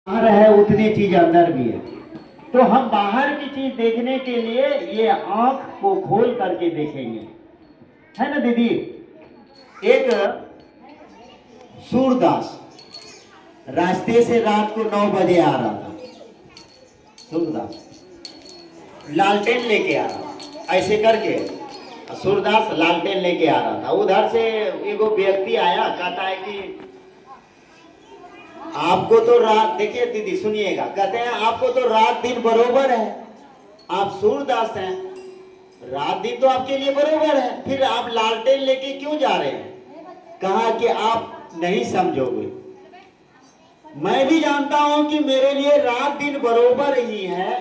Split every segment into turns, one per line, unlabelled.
बाहर है उतनी चीज अंदर भी है। तो हम बाहर की चीज देखने के लिए ये आंख को खोल करके देखेंगे, है ना दीदी। एक सूरदास रास्ते से रात को 9 बजे आ रहा था। सूरदास लालटेन लेके आ रहा था, ऐसे करके सूरदास लालटेन लेके आ रहा था। उधर से एगो व्यक्ति आया, कहता है कि आपको तो रात, देखिए दीदी सुनिएगा, कहते हैं आपको तो रात दिन बरोबर है, आप सूरदास हैं, रात दिन तो आपके लिए बरोबर है, फिर आप लालटेन लेके क्यों जा रहे हैं। कहा कि आप नहीं समझोगे, मैं भी जानता हूं कि मेरे लिए रात दिन बरोबर ही है,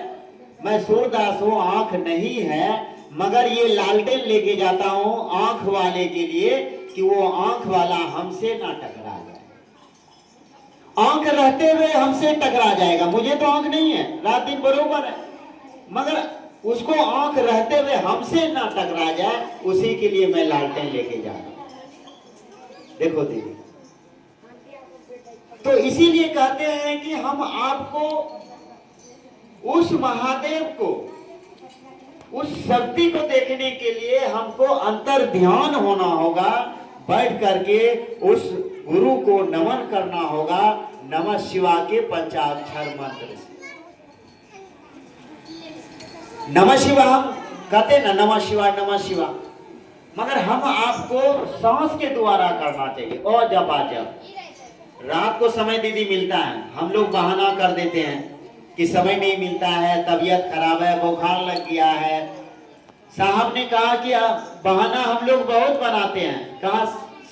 मैं सूरदास हूं, आंख नहीं है, मगर ये लालटेन लेके जाता हूं आंख वाले के लिए कि वो आंख वाला हमसे ना टकरा जाए। आंख रहते हुए हमसे टकरा जाएगा, मुझे तो आंख नहीं है, रात दिन बरोबर है, मगर उसको आंख रहते हुए हमसे ना टकरा जाए, उसी के लिए मैं लालटेन लेके जा रहा हूं। देखो दीदी, तो इसीलिए कहते हैं कि हम आपको उस महादेव को, उस शक्ति को देखने के लिए हमको अंतर ध्यान होना होगा, बैठ करके उस गुरु को नमन करना होगा नमः शिवाय के पंचाक्षर मंत्र से। नमः शिवाय हम कहते ना, नमः शिवाय नमः शिवाय, मगर हम आपको सांस के द्वारा करना चाहिए। और जपा जप, रात को समय दीदी मिलता है, हम लोग बहाना कर देते हैं कि समय नहीं मिलता है, तबीयत खराब है, बुखार लग गया है। साहब ने कहा कि बहाना हम लोग बहुत बनाते हैं। कहा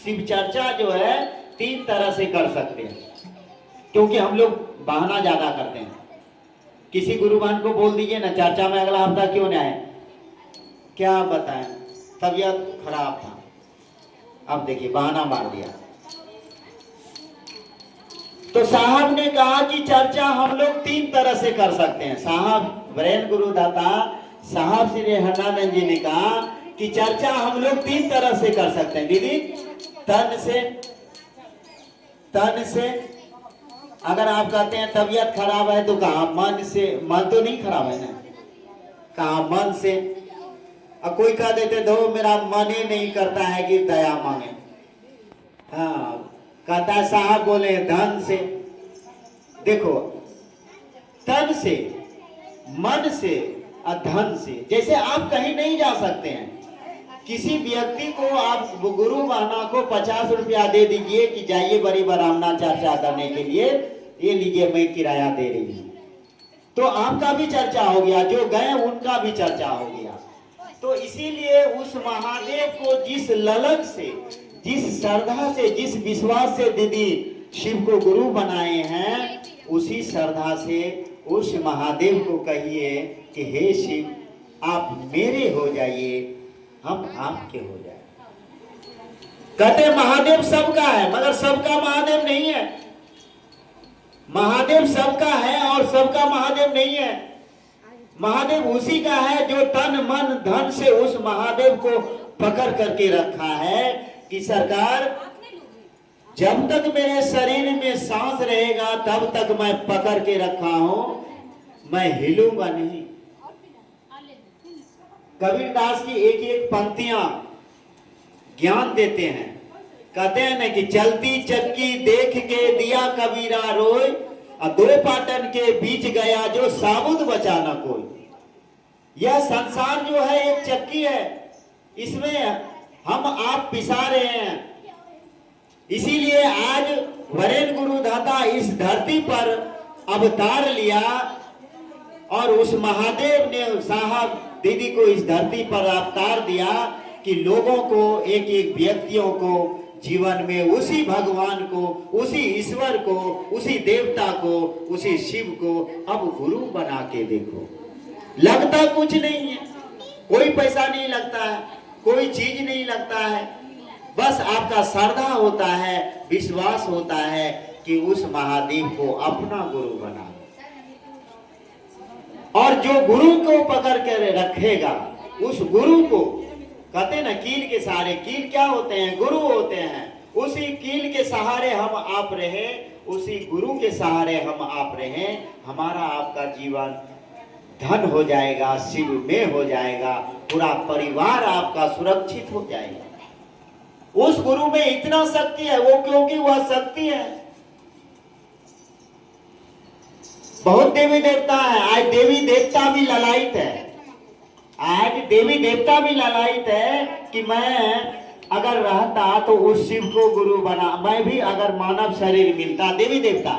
शिव चर्चा जो है 3 तरह से कर सकते हैं, क्योंकि हम लोग बहाना ज्यादा करते हैं। किसी गुरुवान को बोल दीजिए ना चर्चा में अगला हफ्ता क्यों न आए, क्या बताएं तबीयत खराब था, अब देखिए बहाना मार दिया। तो साहब ने कहा कि चर्चा हम लोग 3 तरह से कर सकते हैं। साहब वरेण्य गुरुदाता साहब श्री हरनानंद जी ने कहा कि चर्चा हम लोग 3 तरह से कर सकते हैं दीदी। तन से अगर आप कहते हैं तबीयत खराब है तो कहा मन से, मन तो नहीं खराब है ना, कहा मन से। और कोई कह देते दो मेरा मन ही नहीं करता है कि दया मांगे, हाँ कहता है साहब बोले धन से। देखो तन से, मन से और धन से, जैसे आप कहीं नहीं जा सकते हैं, किसी व्यक्ति को आप गुरु महाना को 50 रुपया दे दीजिए कि जाइए बड़ी ब्राह्मणा चर्चा करने के लिए, ये लीजिए मैं किराया दे रही हूँ, तो आपका भी चर्चा हो गया, जो गए उनका भी चर्चा हो गया। तो इसीलिए उस महादेव को जिस ललक से, जिस श्रद्धा से, जिस विश्वास से दीदी शिव को गुरु बनाए हैं, उसी श्रद्धा से उस महादेव को कहिए कि हे शिव आप मेरे हो जाइए, हम आपके हो जाए। कहते महादेव सबका है, मगर सबका महादेव नहीं है। महादेव सबका है और सबका महादेव नहीं है। महादेव उसी का है जो तन मन धन से उस महादेव को पकड़ करके रखा है कि सरकार जब तक मेरे शरीर में सांस रहेगा तब तक मैं पकड़ के रखा हूं, मैं हिलूंगा नहीं। कबीरदास की एक एक पंक्तियां ज्ञान देते हैं। कहते हैं ना कि चलती चक्की देख के दिया कबीरा रोय, और 2 पाटन के बीच गया जो साबुत बचा न कोई। यह संसार जो है एक चक्की है, इसमें हम आप पिसा रहे हैं। इसीलिए आज वरेण्य गुरुदाता इस धरती पर अवतार लिया और उस महादेव ने साहब दीदी को इस धरती पर अवतार दिया कि लोगों को, एक एक व्यक्तियों को जीवन में उसी भगवान को, उसी ईश्वर को, उसी देवता को, उसी शिव को अब गुरु बना के देखो। लगता कुछ नहीं है, कोई पैसा नहीं लगता है, कोई चीज नहीं लगता है, बस आपका श्रद्धा होता है, विश्वास होता है कि उस महादेव को अपना गुरु बना। और जो गुरु को पकड़ कर रखेगा, उस गुरु को कहते हैं ना कील के सहारे, कील क्या होते हैं, गुरु होते हैं। उसी कील के सहारे हम आप रहे, उसी गुरु के सहारे हम आप रहे, हमारा आपका जीवन धन हो जाएगा, शिव में हो जाएगा, पूरा परिवार आपका सुरक्षित हो जाएगा। उस गुरु में इतना शक्ति है, वो क्योंकि वह शक्ति है। बहुत देवी देवता है, आज देवी देवता भी ललायित है, आज देवी देवता भी ललायित है कि मैं अगर रहता तो उस शिव को गुरु बना, मैं भी अगर मानव शरीर मिलता, देवी देवता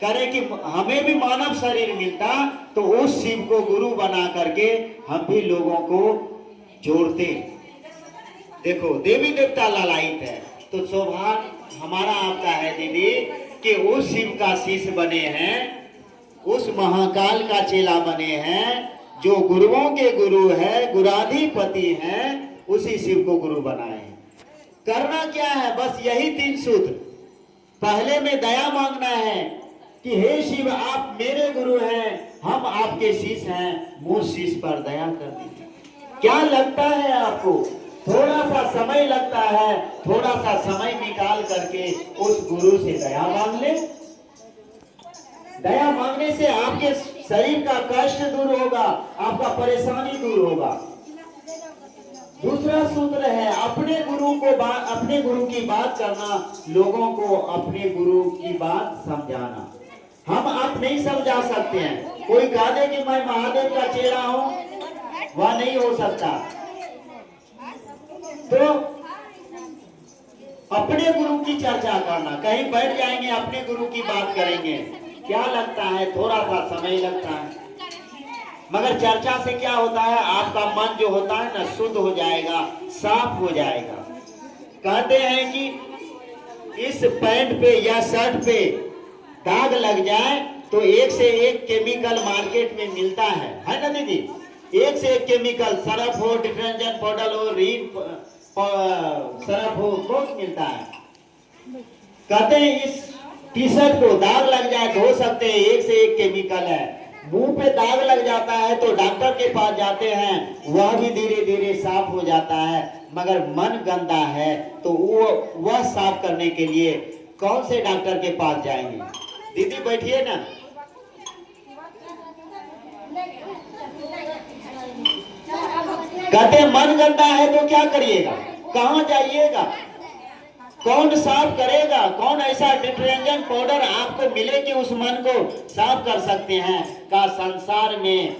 करे कि हमें भी मानव शरीर मिलता तो उस शिव को गुरु बना करके हम भी लोगों को जोड़ते। देखो देवी देवता ललायित है, तो सौभाग्य हमारा आपका है दीदी कि उस शिव का शिष्य बने हैं, उस महाकाल का चेला बने हैं, जो गुरुओं के गुरु है, गुराधिपति हैं, उसी शिव को गुरु बनाए। करना क्या है, बस यही 3 सूत्र। पहले में दया मांगना है कि हे शिव आप मेरे गुरु हैं, हम आपके शिष्य हैं, मुझ शिष्य पर दया कर दीजिए। क्या लगता है आपको, थोड़ा सा समय लगता है, थोड़ा सा समय निकाल करके उस गुरु से दया मांग ले। दया मांगने से आपके शरीर का कष्ट दूर होगा, आपका परेशानी दूर होगा। दूसरा सूत्र है अपने गुरु की बात करना, लोगों को अपने गुरु की बात समझाना। हम आप नहीं समझा सकते हैं, कोई कह दे कि मैं महादेव का चेला हूं, वह नहीं हो सकता। तो अपने गुरु की चर्चा करना, कहीं बैठ जाएंगे अपने गुरु की बात करेंगे, क्या लगता है थोड़ा सा समय लगता है, मगर चर्चा से क्या होता है, आपका मन जो होता है ना शुद्ध हो जाएगा, साफ हो जाएगा। कहते हैं कि इस पैंट पे या शर्ट पे दाग लग जाए तो एक से एक केमिकल मार्केट में मिलता है ना दीदी, एक से एक केमिकल, सरफ हो, डिटर्जेंट पाउडर हो, रीन सरफ हो, बहुत मिलता है। कहते हैं इस टी शर्ट को दाग लग जाए धो सकते हैं, एक से एक केमिकल है। मुंह पे दाग लग जाता है तो डॉक्टर के पास जाते हैं, वह भी धीरे धीरे साफ हो जाता है, मगर मन गंदा है तो वह साफ करने के लिए कौन से डॉक्टर के पास जाएंगे। दीदी बैठिए ना, कहते मन गंदा है तो क्या करिएगा, कहाँ जाइएगा, कौन साफ करेगा, कौन ऐसा डिटर्जेंट पाउडर आपको मिले कि उस मन को साफ कर सकते हैं। का संसार में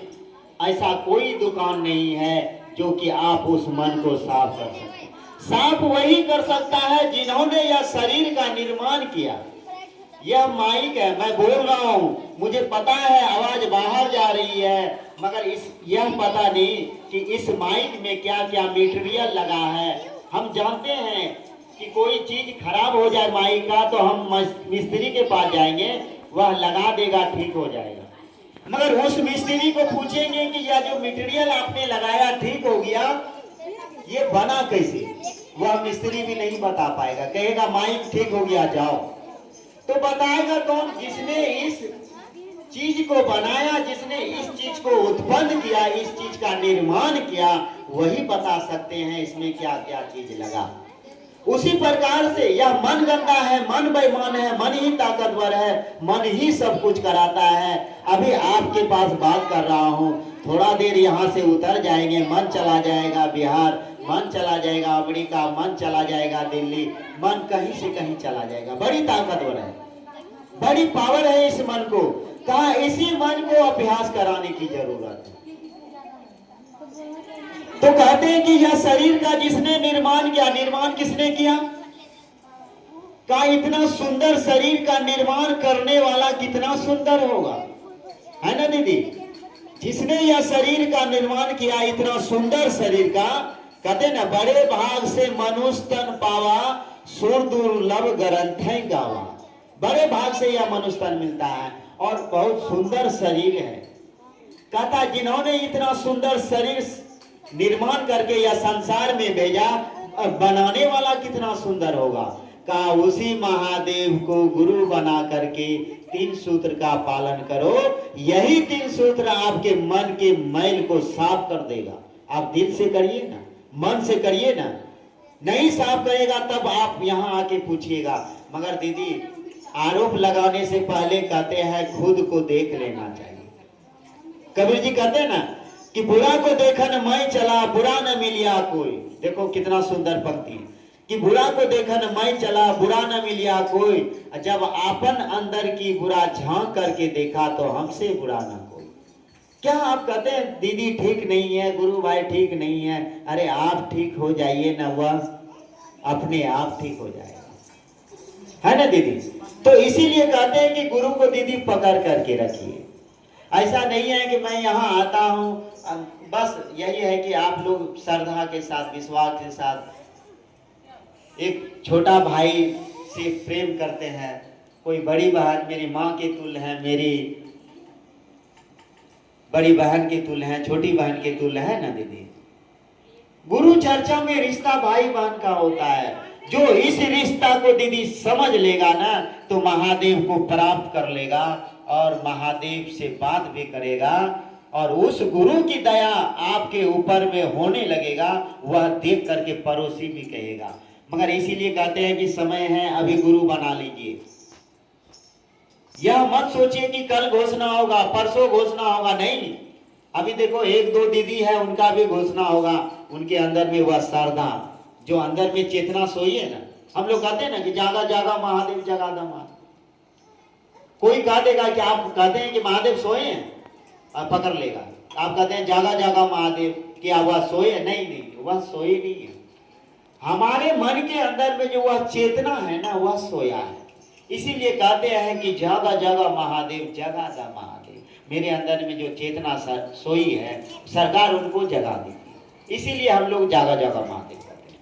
ऐसा कोई दुकान नहीं है जो कि आप उस मन को साफ कर सकते। साफ वही कर सकता है जिन्होंने यह शरीर का निर्माण किया। यह माइक है, मैं बोल रहा हूँ, मुझे पता है आवाज बाहर जा रही है, मगर यह पता नहीं कि इस माइक में क्या क्या मटेरियल लगा है। हम जानते हैं कि कोई चीज खराब हो जाए माइक का तो हम मिस्त्री के पास जाएंगे, वह लगा देगा, ठीक हो जाएगा। मगर उस मिस्त्री को पूछेंगे कि यह जो मटेरियल आपने लगाया ठीक हो गया, ये बना कैसे, वह मिस्त्री भी नहीं बता पाएगा, कहेगा माइक ठीक हो गया जाओ। तो बताएगा कौन, जिसने इस चीज को बनाया, जिसने इस चीज को उत्पन्न किया, इस चीज का निर्माण किया, वही बता सकते हैं इसमें क्या क्या चीज लगा। उसी प्रकार से यह मन गंदा है, मन बेईमान है, मन ही ताकतवर है, मन ही सब कुछ कराता है। अभी आपके पास बात कर रहा हूँ, थोड़ा देर यहाँ से उतर जाएंगे, मन चला जाएगा बिहार, मन चला जाएगा अमेरिका, मन चला जाएगा दिल्ली, मन कहीं से कहीं चला जाएगा। बड़ी ताकतवर है, बड़ी पावर है इस मन को। कहा इसी मन को अभ्यास कराने की जरूरत है। तो कहते हैं कि यह शरीर का जिसने निर्माण किया, निर्माण किसने किया, का इतना सुंदर शरीर का निर्माण करने वाला कितना सुंदर होगा, है ना दीदी। जिसने यह शरीर का निर्माण किया, इतना सुंदर शरीर का, कहते ना बड़े भाग से मनुष्य तन पावा, सुर दुर्लभ ग्रंथ गावा। बड़े भाग से यह मनुष्य तन मिलता है और बहुत सुंदर शरीर है। कहता जिन्होंने इतना सुंदर शरीर निर्माण करके यह संसार में भेजा, और बनाने वाला कितना सुंदर होगा। कहा उसी महादेव को गुरु बना करके 3 सूत्र का पालन करो, यही 3 सूत्र आपके मन के मैल को साफ कर देगा। आप दिल से करिए ना, मन से करिए ना, नहीं साफ करेगा तब आप यहाँ आके पूछिएगा। मगर दीदी आरोप लगाने से पहले कहते हैं खुद को देख लेना चाहिए। कबीर जी कहते हैं ना कि बुरा को देखन मैं चला बुरा न मिलिया कोई। देखो कितना सुंदर पंक्ति है कि बुरा को देखन मैं चला बुरा न मिलिया कोई, जब आपन अंदर की बुरा झांक करके देखा तो हमसे बुरा न कोई। क्या आप कहते हैं दीदी ठीक नहीं है, गुरु भाई ठीक नहीं है? अरे आप ठीक हो जाइए ना, वह अपने आप ठीक हो जाएगा, है ना दीदी? तो इसीलिए कहते हैं कि गुरु को दीदी पकड़ करके रखिए। ऐसा नहीं है कि मैं यहाँ आता हूँ, बस यही है कि आप लोग श्रद्धा के साथ विश्वास के साथ एक छोटा भाई से प्रेम करते हैं। कोई बड़ी बहन मेरी माँ के तुल्य है, मेरी बड़ी बहन के तुल्य है, छोटी बहन के तुल्य है ना दीदी। गुरु चर्चा में रिश्ता भाई बहन का होता है। जो इस रिश्ता को दीदी समझ लेगा ना तो महादेव को प्राप्त कर लेगा और महादेव से बात भी करेगा और उस गुरु की दया आपके ऊपर में होने लगेगा, वह देख करके पड़ोसी भी कहेगा। मगर इसीलिए कहते हैं कि समय है अभी गुरु बना लीजिए। यह मत सोचिए कि कल घोषणा होगा, परसों घोषणा होगा, नहीं। अभी देखो एक दो दीदी है, उनका भी घोषणा होगा। उनके अंदर में वह श्रद्धा, जो अंदर में चेतना सोई है ना। हम लोग कहते हैं ना कि जागा जागा महादेव जगा दमा। कोई कह देगा कि आप कहते हैं कि महादेव सोए हैं, पकड़ लेगा। आप कहते हैं जागा जागा महादेव, क्या वह सोए? नहीं नहीं, वह सोए नहीं है। हमारे मन के अंदर में जो वह चेतना है ना, वह सोया है। इसीलिए कहते हैं कि जागा जागा महादेव जगा दा महादेव। मेरे अंदर में जो चेतना सोई है, सरकार उनको जगा देती। इसीलिए हम लोग जागा जागा महादेव करते हैं।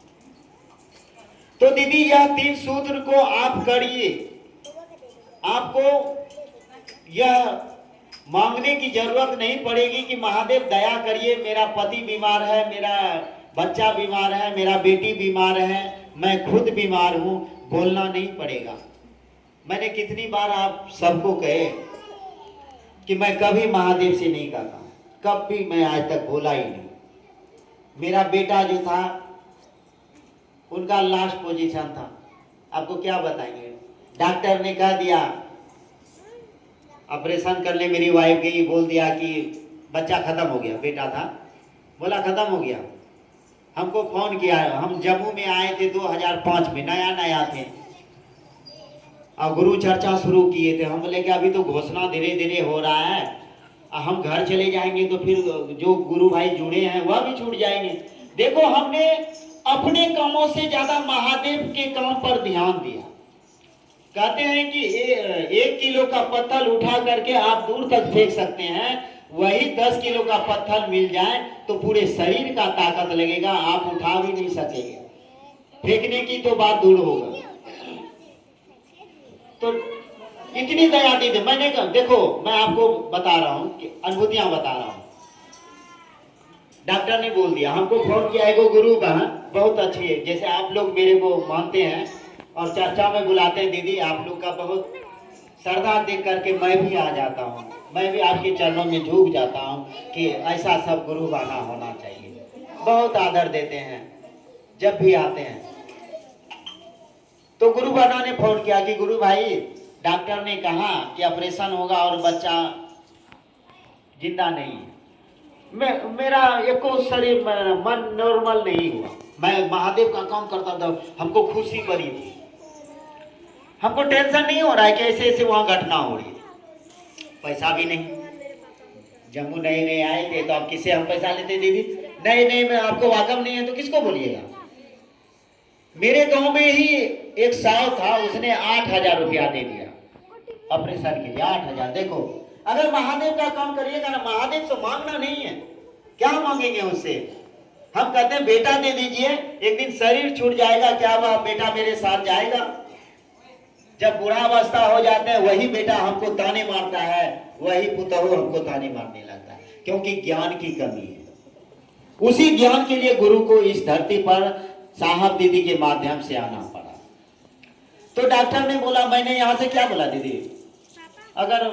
तो दीदी यह 3 सूत्र को आप करिए। आपको यह मांगने की जरूरत नहीं पड़ेगी कि महादेव दया करिए, मेरा पति बीमार है, मेरा बच्चा बीमार है, मेरा बेटी बीमार है, मैं खुद बीमार हूं। बोलना नहीं पड़ेगा। मैंने कितनी बार आप सबको कहे कि मैं कभी महादेव से नहीं कहता, कभी मैं आज तक बोला ही नहीं। मेरा बेटा जो था उनका लास्ट पोजीशन था, आपको क्या बताएंगे। डॉक्टर ने कह दिया ऑपरेशन करने, मेरी वाइफ गई, बोल दिया कि बच्चा खत्म हो गया। बेटा था, बोला खत्म हो गया। हमको फोन किया, हम जम्मू में आए थे 2005 में, नया नया थे और गुरु चर्चा शुरू किए थे। हम बोले कि अभी तो घोषणा धीरे धीरे हो रहा है, हम घर चले जाएंगे तो फिर जो गुरु भाई जुड़े हैं वह भी छूट जाएंगे। देखो हमने अपने कामों से ज्यादा महादेव के काम पर ध्यान दिया। कहते हैं कि 1 किलो का पत्थर उठा करके आप दूर तक फेंक सकते हैं, वही 10 किलो का पत्थर मिल जाए तो पूरे शरीर का ताकत लगेगा, आप उठा भी नहीं सकेंगे। फेंकने की तो बात दूर होगा। तो इतनी दया दी थी। मैंने कहा देखो, मैं आपको बता रहा हूं कि अनुभूतियां बता रहा हूं। डॉक्टर ने बोल दिया, हमको फोन किया है गुरु बहन बहुत अच्छी है, जैसे आप लोग मेरे को मानते हैं और चर्चा में बुलाते हैं। दीदी आप लोग का बहुत श्रद्धा देख करके मैं भी आ जाता हूँ, मैं भी आपके चरणों में झुक जाता हूँ कि ऐसा सब गुरु बना होना चाहिए। बहुत आदर देते हैं जब भी आते हैं। तो गुरु बना ने फोन किया कि गुरु भाई डॉक्टर ने कहा कि ऑपरेशन होगा और बच्चा जिंदा नहीं है। मेरा एको शरीर मन नॉर्मल नहीं हुआ। मैं महादेव का काम करता था, हमको खुशी पड़ी थी, हमको टेंशन नहीं हो रहा है कि ऐसे ऐसे वहां घटना हो रही है। पैसा भी नहीं, जम्मू नए नए आए थे तो अब किसे हम पैसा लेते दीदी? नहीं नहीं, मैं आपको वाकफ नहीं है तो किसको बोलिएगा। मेरे गांव में ही एक साहब था, उसने 8,000 रुपया दे दिया ऑपरेशन के लिए। 8,000। देखो अगर महादेव का काम करिएगा ना, महादेव से मांगना नहीं है, क्या मांगेंगे उससे? हम कहते हैं बेटा दे दीजिए, एक दिन शरीर छूट जाएगा, क्या वह बेटा मेरे साथ जाएगा? जब बुढ़ा अवस्था हो जाते हैं वही बेटा हमको ताने मारता है, वही पुतहु हमको ताने मारने लगता है, क्योंकि ज्ञान की कमी है। उसी ज्ञान के लिए गुरु को इस धरती पर साहब दीदी के माध्यम से आना पड़ा। तो डॉक्टर ने बोला, मैंने यहाँ से क्या बोला दीदी, अगर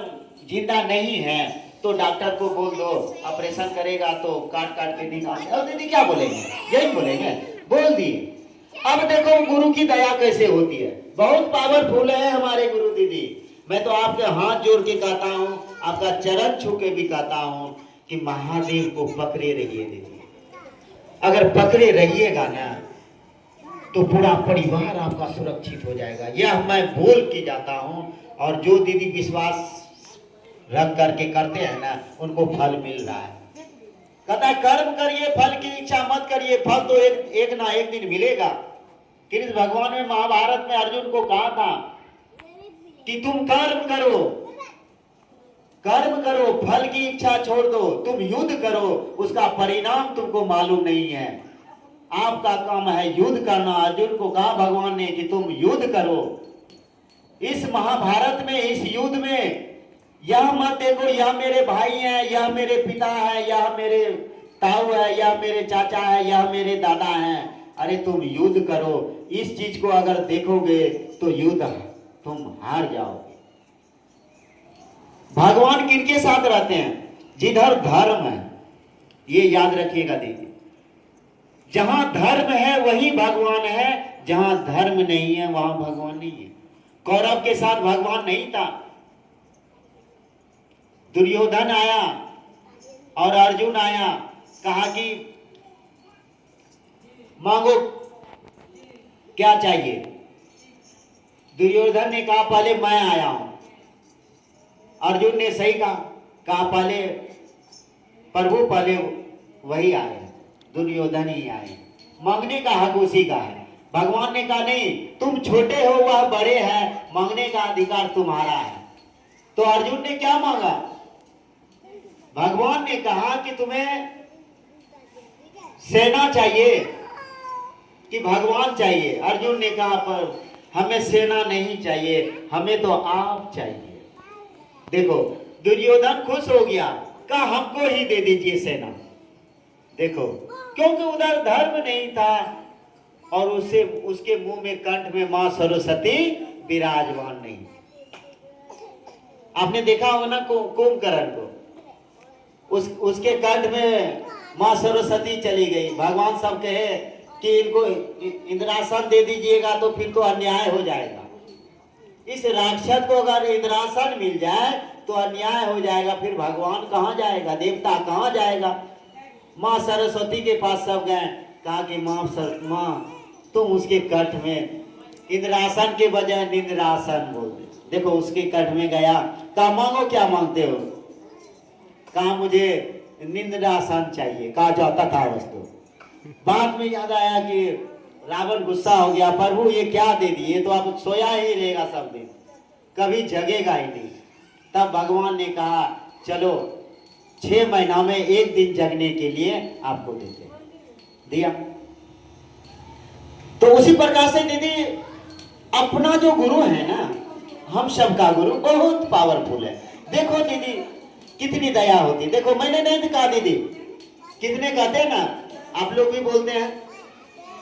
जिंदा नहीं है तो डॉक्टर को बोल दो, ऑपरेशन करेगा तो काट काट के निकाल। और दीदी क्या बोलेंगे? यही बोलेंगे, बोल दिए। अब देखो गुरु की दया कैसे होती है, बहुत पावरफुल है हमारे गुरु दीदी। मैं तो आपके हाथ जोड़ के कहता हूँ, आपका चरण छू के भी कहता हूँ कि महादेव को पकड़े रहिए दीदी। अगर पकड़े रहिएगा ना तो पूरा परिवार आपका सुरक्षित हो जाएगा, यह मैं बोल के जाता हूँ। और जो दीदी विश्वास रख करके करते हैं ना उनको फल मिल रहा है। कहता है कर्म करिए, फल की इच्छा मत करिए, फल तो एक ना एक दिन मिलेगा। कृष्ण भगवान ने महाभारत में अर्जुन को कहा था कि तुम कर्म करो, कर्म करो, फल की इच्छा छोड़ दो, तुम युद्ध करो, उसका परिणाम तुमको मालूम नहीं है, आपका काम है युद्ध करना। अर्जुन को कहा भगवान ने कि तुम युद्ध करो। इस महाभारत में, इस युद्ध में यह मत देखो यह मेरे भाई हैं, यह मेरे पिता है, यह मेरे ताऊ है, यह मेरे चाचा है, यह मेरे दादा हैं। अरे तुम युद्ध करो। इस चीज को अगर देखोगे तो युद्ध तुम हार जाओगे। भगवान किनके साथ रहते हैं? जिधर धर्म है, ये याद रखिएगा दीदी। जहां धर्म है वही भगवान है, जहां धर्म नहीं है वहां भगवान नहीं है। कौरव के साथ भगवान नहीं था। दुर्योधन आया और अर्जुन आया, कहा कि मांगो क्या चाहिए। दुर्योधन ने कहा पहले मैं आया हूं। अर्जुन ने सही कहा पहले प्रभु, पहले वही आए, दुर्योधन ही आए। मांगने का हक उसी का है। भगवान ने कहा नहीं, तुम छोटे हो वह बड़े हैं, मांगने का अधिकार तुम्हारा है। तो अर्जुन ने क्या मांगा? भगवान ने कहा कि तुम्हें सेना चाहिए कि भगवान चाहिए? अर्जुन ने कहा पर हमें सेना नहीं चाहिए, हमें तो आप चाहिए। देखो दुर्योधन खुश हो गया, कहा हमको ही दे दीजिए सेना। देखो क्योंकि उधर धर्म नहीं था और उसके मुंह में, कंठ में मां सरस्वती विराजमान नहीं। आपने देखा होगा ना कुंभकर्ण को, उसके कंठ में मां सरस्वती चली गई। भगवान सब कहे कि इनको इंद्रासन दे दीजिएगा तो फिर तो अन्याय हो जाएगा। इस राक्षस को अगर इंद्रासन मिल जाए तो अन्याय हो जाएगा, फिर भगवान कहाँ जाएगा, देवता कहाँ जाएगा। माँ सरस्वती के पास सब गए, कहा कि माँ तुम उसके कंठ में इंद्रासन के बजाय निंद्रासन बोल दे। देखो उसके कंठ में गया, कहा मांगो क्या मांगते हो? कहा मुझे निंद्रासन चाहिए। कहा जाता था वस्तु। बाद में याद आया कि रावण गुस्सा हो गया, प्रभु ये क्या दे दिए, तो अब सोया ही रहेगा सब दिन, कभी जगेगा ही नहीं। तब भगवान ने कहा चलो 6 महीना में एक दिन जगने के लिए आपको देते, दिया। तो उसी प्रकार से दीदी अपना जो गुरु है ना, हम सबका गुरु बहुत पावरफुल है। देखो दीदी कितनी दया होती। देखो मैंने नहीं कहा दीदी, कितने कहते हैं ना, आप लोग भी बोलते हैं।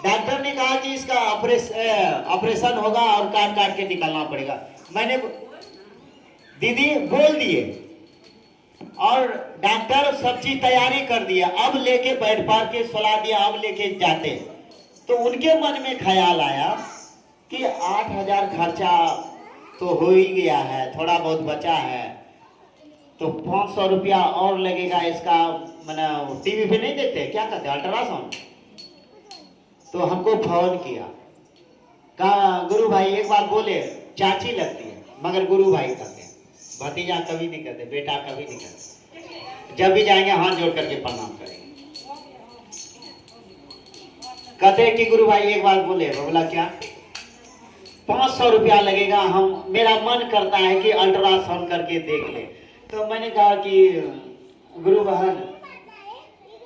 डॉक्टर ने कहा कि इसका ऑपरेशन होगा और काट काट के निकालना पड़ेगा। मैंने दीदी बोल दिए और डॉक्टर सब चीज तैयारी कर दिया, अब लेके बैठ पार के सुला दिया, अब लेके जाते। तो उनके मन में ख्याल आया कि 8,000 खर्चा तो हो ही गया है, थोड़ा बहुत बचा है, तो 500 रुपया और लगेगा इसका। मैंने टीवी पे नहीं देखते क्या कहते अल्ट्रासाउंड। तो हमको फोन किया, कहा गुरु भाई एक बार बोले, चाची लगती है मगर गुरु भाई कहते हैं, भतीजा कभी नहीं कहते, बेटा कभी नहीं कहते। जब भी जाएंगे हाथ जोड़ करके प्रणाम करेंगे। कहते कि गुरु भाई एक बार बोले। बोला क्या? 500 रुपया लगेगा, हम मेरा मन करता है कि अल्ट्रासाउंड करके देख ले। तो मैंने कहा कि गुरु बहन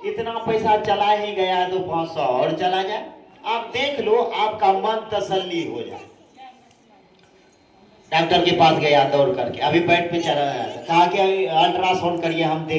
इतना पैसा चला ही गया तो 500 और चला जाए, आप देख लो, आपका मन तसल्ली हो जाए। डॉक्टर के पास गया दौड़ करके, अभी बेड पे चला गया, कहा कि अल्ट्रासाउंड करिए हम देख